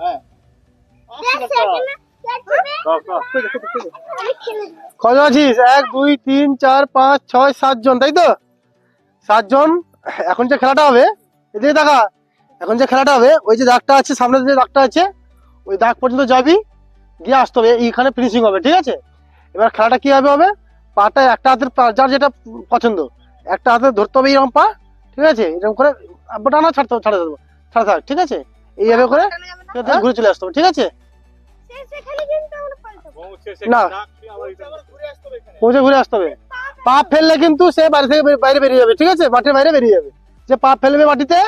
হ্যাঁ কজন আছিস? 1 2 3 4 5 6 7 জন, তাই তো? 7 জন। এখন যে খেলাটা হবে, এদিকে দেখা, এখন যে খেলাটা হবে ওই যে দাগটা আছে সামনে, যে দাগটা আছে ওই দাগ পর্যন্ত যাবি, গিয়ে আসতে হবে, এইখানে ফিনিশিং হবে, ঠিক আছে? এবার খেলাটা কি হবে, পাটা একটা হাতের যার যেটা পছন্দ, একটা হাতে ধরতে হবে এরকম পা, ঠিক আছে? এরকম করে টানা ছাড়তে হবে, ছাড়া দেবো, ছাড়া থাক, ঠিক আছে? এইভাবে করে ঘুরে চলে আসতে হবে, ঠিক আছে? না, পৌঁছে ঘুরে আসতে হবে। পা ফেললে কিন্তু সে বাড়ি থেকে বাইরে বেরিয়ে যাবে, ঠিক আছে? মাঠের বাইরে বেরিয়ে যাবে। যে পা ফেলবে মাটিতে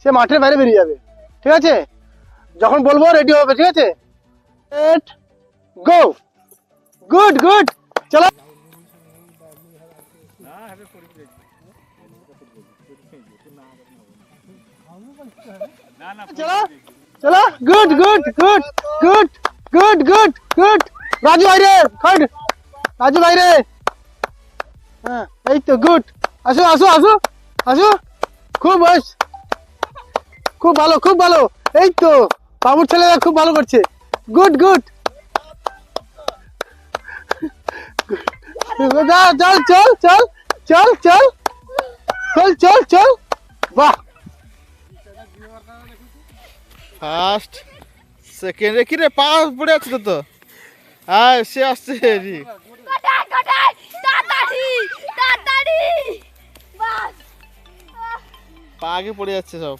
সে মাঠের বাইরে বেরিয়ে যাবে, ঠিক আছে? যখন বলবো রেডি হবে, ঠিক আছে? Set go. গুড গুড, চলো। চলো চলো, good good good good good good good. Raju বাইরে, রাজু বাইরে। হ্যাঁ, এই তো গুড। আসো আসো আসো আসো, খুব বয়স, খুব ভালো খুব ভালো। এই তো বাবুর ছেলেরা খুব ভালো করছে। Good good. চল চল চল চল চল চল চল চল চল। বাহ, ফার্স্ট সেকেন্ড কি রে, পা পড়ে আছে তো। হ্যাঁ সে আসছে রে, পা আগে পড়ে যাচ্ছে সব।